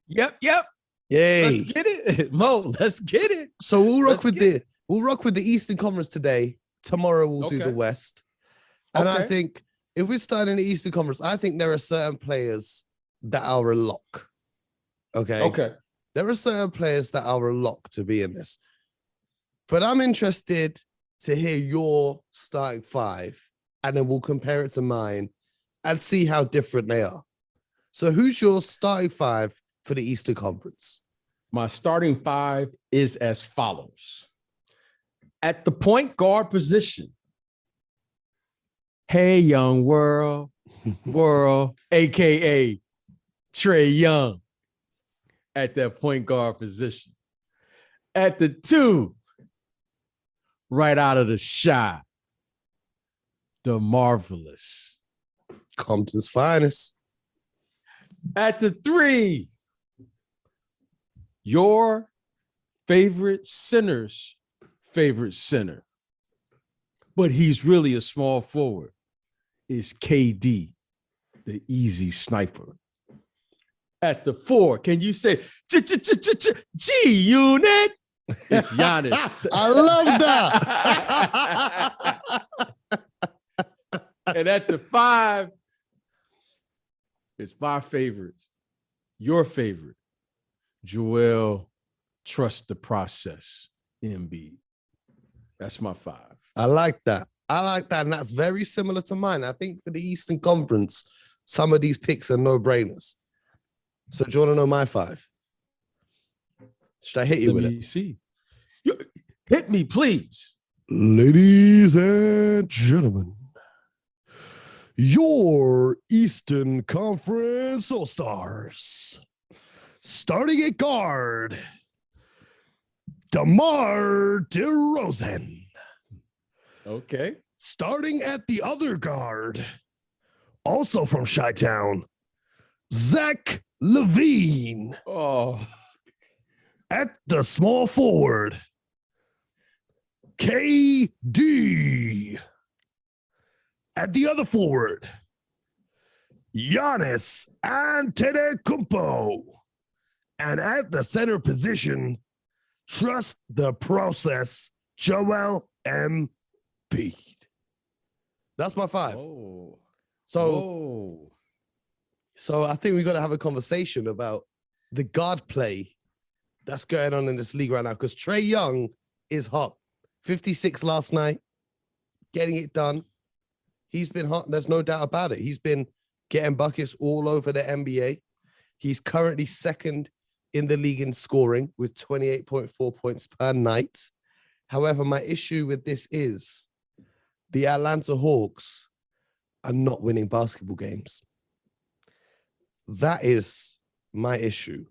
Yep. Yay. Let's get it. Mo, let's get it. So we'll rock with the Eastern Conference today. Tomorrow we'll do the West. And I think if we start in the Eastern Conference, I think there are certain players that are a lock. Okay. There are certain players that are a lock to be in this. But I'm interested to hear your starting five, and then we'll compare it to mine and see how different they are. So who's your starting five for the Eastern Conference? My starting five is as follows. At the point guard position, hey, young world, a.k.a. Trae Young at that point guard position. At the two, right out of the shot, the marvelous Compton's finest. At the three, your favorite center's favorite center, but he's really a small forward, is KD, the easy sniper. At the four, can you say G-Unit? It's Giannis. I love that. And at the five, it's my favorite, your favorite, Joel, trust the process, Embiid. That's my five. I like that. And that's very similar to mine. I think for the Eastern Conference, some of these picks are no-brainers. So do you want to know my five? Should I hit you with it? Let me see. Hit me, please. Ladies and gentlemen, your Eastern Conference All-Stars. Starting at guard, DeMar DeRozan. Okay. Starting at the other guard, also from Chi-Town, Zach LaVine. Oh. At the small forward, KD. At the other forward, Giannis Antetokounmpo. And at the center position, trust the process, Joel Embiid. That's my five. Oh. So I think we got to have a conversation about the guard play that's going on in this league right now, because Trae Young is hot. 56 last night, getting it done. He's been hot. There's no doubt about it. He's been getting buckets all over the NBA. He's currently second in the league in scoring with 28.4 points per night. However, my issue with this is the Atlanta Hawks are not winning basketball games. That is my issue.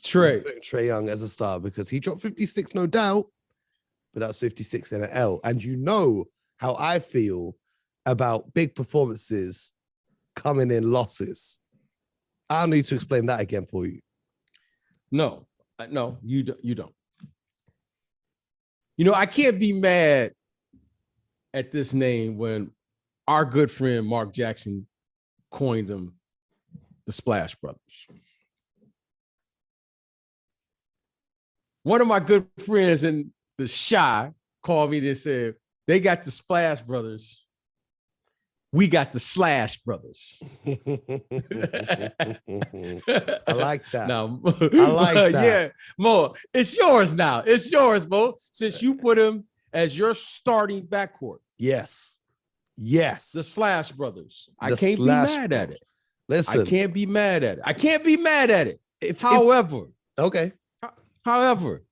Trae Young as a star, because he dropped 56, no doubt, but that was 56 in an L. And you know how I feel about big performances coming in losses. I don't need to explain that again for you. No, you don't. You know, I can't be mad at this name when our good friend Mark Jackson coined them the Splash Brothers. One of my good friends in the Chi called me and said, they got the Splash Brothers. We got the Slash Brothers. I like that. Now, I like that. Yeah, Mo, it's yours now. It's yours, Mo, since you put him as your starting backcourt. Yes. The Slash Brothers. I can't be mad at it. Listen. I can't be mad at it. However,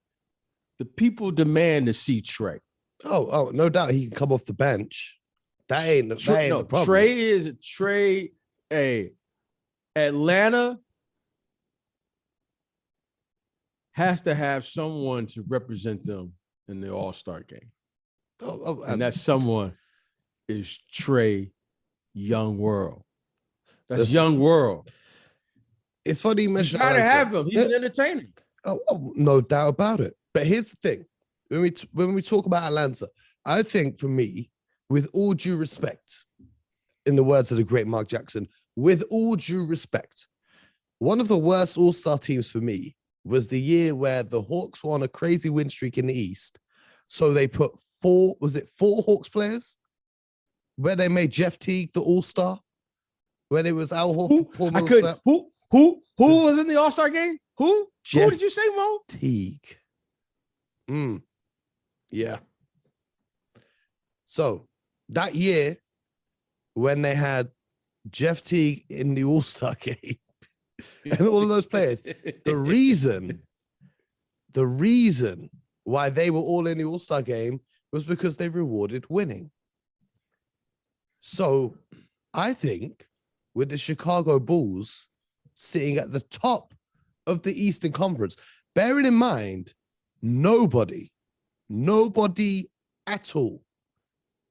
the people demand to see Trae. Oh, no doubt he can come off the bench. That ain't the problem. Trae. Atlanta has to have someone to represent them in the All-Star game. And that someone is Trae Young World. That's Young World. It's funny you mentioned. You gotta have him. He's an entertainer. Oh, no doubt about it. But here's the thing. When we talk about Atlanta, I think for me, with all due respect, in the words of the great Mark Jackson, with all due respect, one of the worst All-Star teams for me was the year where the Hawks were on a crazy win streak in the East. So they put four Hawks players? Where they made Jeff Teague the All-Star? When it was Al Horford, Paul Millsap. Who was in the All-Star game? Who did you say, Mo? Teague. Yeah. So that year, when they had Jeff Teague in the All-Star game and all of those players, the reason why they were all in the All-Star game was because they rewarded winning. So I think with the Chicago Bulls sitting at the top of the Eastern Conference, bearing in mind, nobody at all,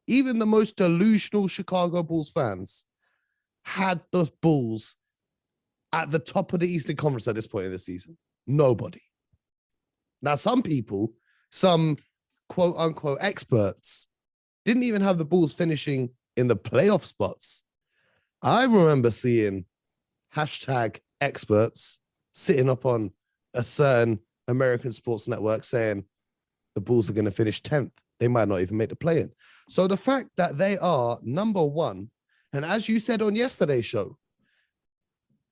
even the most delusional Chicago Bulls fans, had the Bulls at the top of the Eastern Conference at this point in the season. Nobody. Now, some people, some quote unquote experts, didn't even have the Bulls finishing in the playoff spots. I remember seeing #experts sitting up on a certain American sports network saying the Bulls are going to finish 10th. They might not even make the play-in. So the fact that they are number one, and as you said on yesterday's show,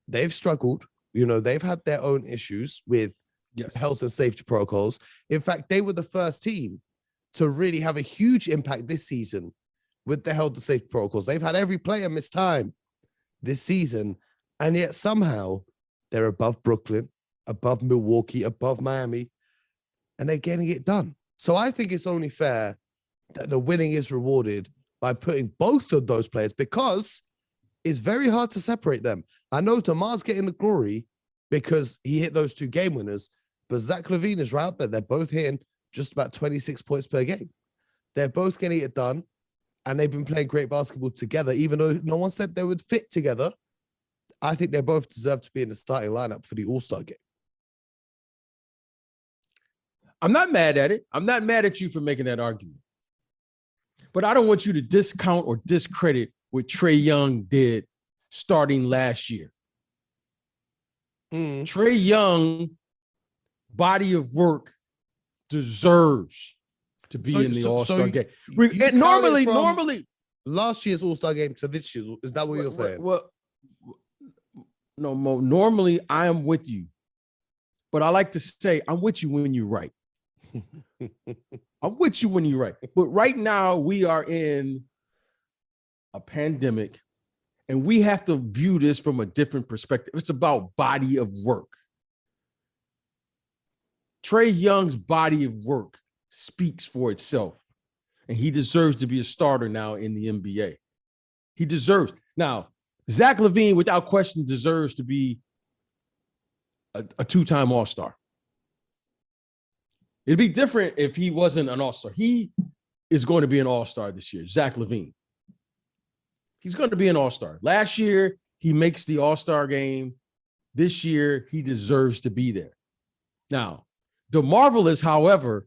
they've struggled. You know, they've had their own issues with health and safety protocols. In fact, they were the first team to really have a huge impact this season with the health and safety protocols. They've had every player miss time this season, and yet somehow they're above Brooklyn, above Milwaukee, above Miami, and they're getting it done. So I think it's only fair that the winning is rewarded by putting both of those players, because it's very hard to separate them. I know DeMar's getting the glory because he hit those 2 game winners, but Zach LaVine is right up there. They're both hitting just about 26 points per game. They're both getting it done, and they've been playing great basketball together, even though no one said they would fit together. I think they both deserve to be in the starting lineup for the All-Star game. I'm not mad at it. I'm not mad at you for making that argument. But I don't want you to discount or discredit what Trae Young did starting last year. Trae Young, body of work, deserves to be in the All-Star game. Normally, last year's All-Star game to this year's, is that what you're saying? Well, no, Mo, normally I am with you, but I like to say I'm with you when you're right. I'm with you when you're right. But right now we are in a pandemic, and we have to view this from a different perspective. It's about body of work. Trae Young's body of work speaks for itself, and he deserves to be a starter now in the NBA. He deserves. Now, Zach LaVine, without question, deserves to be a 2-time All-Star. It'd be different if he wasn't an All-Star. He is going to be an All-Star this year, Zach LaVine. He's going to be an All-Star. Last year, he makes the All-Star game. This year, he deserves to be there. Now, the Marvelous, however,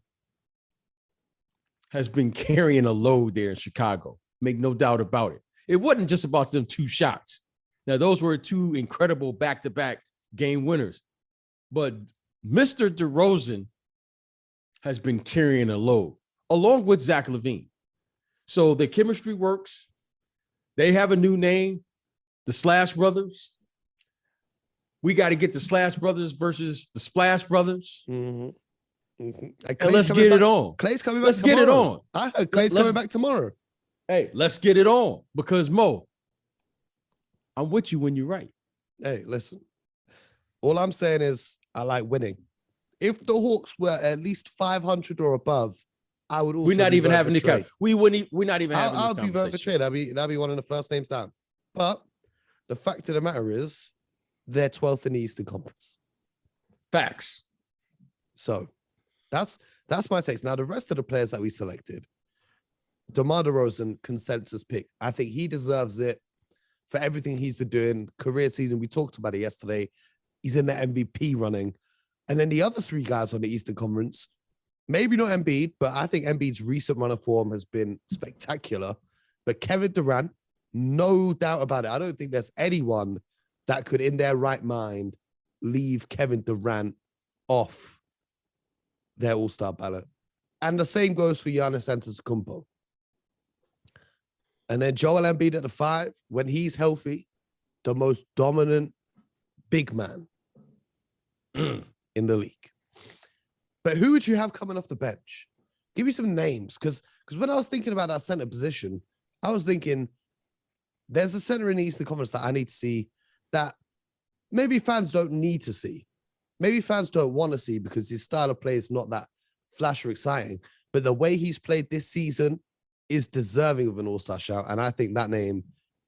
has been carrying a load there in Chicago. Make no doubt about it. It wasn't just about them 2 shots. Now, those were 2 incredible back-to-back game winners. But Mr. DeRozan has been carrying a load, along with Zach LaVine. So the chemistry works. They have a new name, the Slash Brothers. We got to get the Slash Brothers versus the Splash Brothers. Mm-hmm. And let's get it on. Clay's coming back Let's tomorrow. get it on. I heard Clay's coming back tomorrow. Hey, let's get it on, because Mo, I'm with you when you're right. Hey, listen. All I'm saying is I like winning. If the Hawks were at least 500 or above, I would also. We're not even having the trade. We're not even having this I'll be voting for conversation. trade. That'd be one of the first names down. But the fact of the matter is, they're 12th in the Eastern Conference. Facts. So that's my takes. Now, the rest of the players that we selected, DeMar DeRozan, consensus pick. I think he deserves it for everything he's been doing. Career season, we talked about it yesterday. He's in the MVP running. And then the other 3 guys on the Eastern Conference, maybe not Embiid, but I think Embiid's recent run of form has been spectacular. But Kevin Durant, no doubt about it. I don't think there's anyone that could, in their right mind, leave Kevin Durant off their all-star ballot. And the same goes for Giannis Antetokounmpo. And then Joel Embiid at the 5, when he's healthy, the most dominant big man in the league. But who would you have coming off the bench? Give me some names. Because when I was thinking about that center position, I was thinking there's a center in the Eastern Conference that I need to see that maybe fans don't need to see. Maybe fans don't want to see because his style of play is not that flash or exciting. But the way he's played this season is deserving of an all-star shout. And I think that name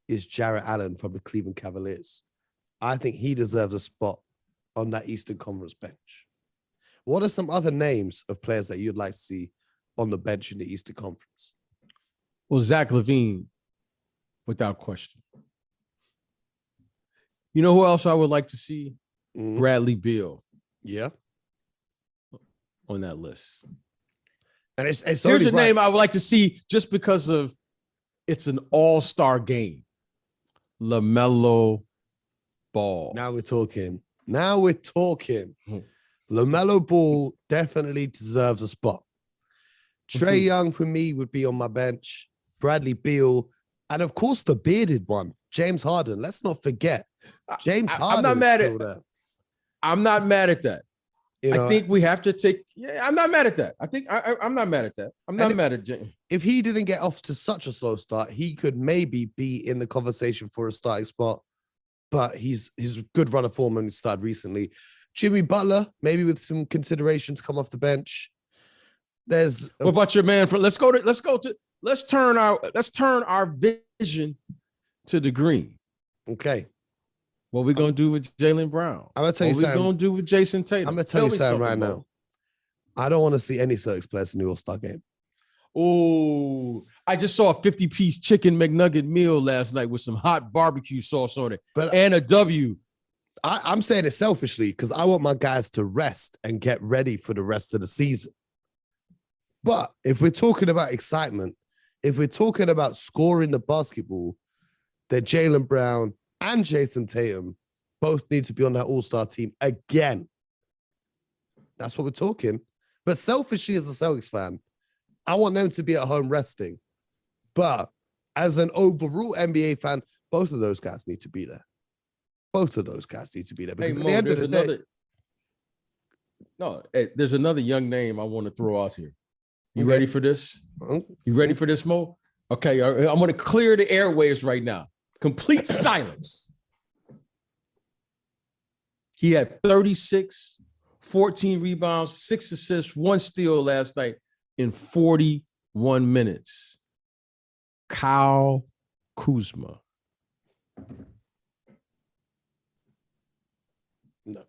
is Jarrett Allen from the Cleveland Cavaliers. I think he deserves a spot on that Eastern Conference bench. What are some other names of players that you'd like to see on the bench in the Eastern Conference? Well, Zach LaVine, without question. You know who else I would like to see? Bradley Beal. Yeah. On that list. And it's here's a name I would like to see just because of it's an all-star game. LaMelo Ball. Now we're talking. LaMelo Ball definitely deserves a spot. Trae Young for me would be on my bench. Bradley Beal. And of course the bearded one, James Harden. Let's not forget. James Harden. I'm not mad at that. You know, I think we have to take. Yeah, I'm not mad at that. I'm not mad at that. I'm not mad at James. If he didn't get off to such a slow start, he could maybe be in the conversation for a starting spot. But he's a good run of form and he started recently. Jimmy Butler, maybe with some considerations, come off the bench. What about your man from? Let's turn our vision to the green. Okay. What we gonna do with Jaylen Brown? I'm gonna tell you something. What we gonna do with Jason Tatum? I'm gonna tell you something right now. I don't want to see any Celtics players in the All-Star game. Oh, I just saw a 50-piece chicken McNugget meal last night with some hot barbecue sauce on it, and a W. I'm saying it selfishly because I want my guys to rest and get ready for the rest of the season. But if we're talking about excitement, if we're talking about scoring the basketball, then Jaylen Brown and Jason Tatum both need to be on that all-star team again. That's what we're talking. But selfishly as a Celtics fan, I want them to be at home resting. But as an overall NBA fan, both of those guys need to be there. Both of those guys need to be there. Because at the end of the day... there's another young name I want to throw out here. You ready for this? You ready for this, Mo? Okay, I'm going to clear the airwaves right now. Complete silence. He had 36, 14 rebounds, 6 assists, 1 steal last night in 41 minutes. Kyle Kuzma. No.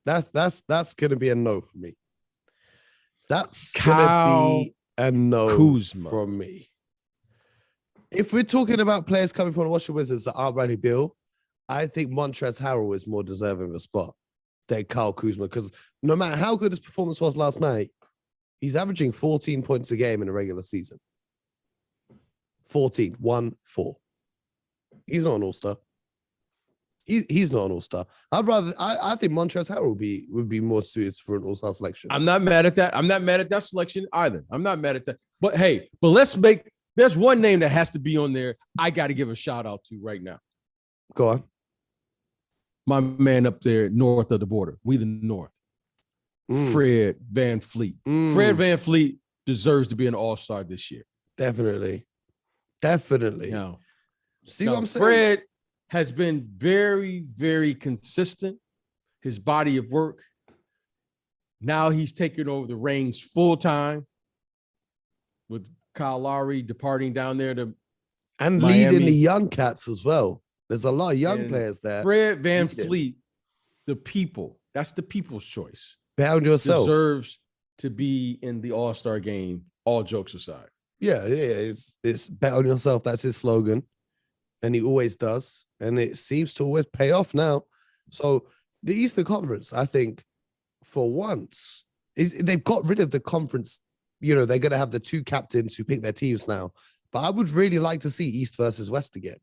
That's going to be a no for me. That's going to be a no Kuzma from me. If we're talking about players coming from the Washington Wizards that aren't Bradley Beal, I think Montrezl Harrell is more deserving of a spot than Kyle Kuzma because no matter how good his performance was last night, he's averaging 14 points a game in a regular season. 14, 1-4. He's not an all-star. He's not an all-star. I think Montrezl Harrell would be more suited for an all-star selection. I'm not mad at that. I'm not mad at that selection either. I'm not mad at that. But hey, there's one name that has to be on there. I got to give a shout out to right now. Go on. My man up there north of the border. We the North. Fred VanVleet. Fred VanVleet deserves to be an all-star this year. Definitely. Now, what I'm saying? Fred has been very, very consistent. His body of work. Now he's taking over the reins full time with Kyle Lowry departing down there to and Miami. Leading the young cats as well. There's a lot of young players there. Fred VanVleet, the people. That's the people's choice. Bet on yourself. Deserves to be in the All-Star game. All jokes aside. Yeah. It's bet on yourself. That's his slogan, and he always does. And it seems to always pay off now. So the Eastern Conference, I think, for once, they've got rid of the conference. You know, they're going to have the 2 captains who pick their teams now. But I would really like to see East versus West again.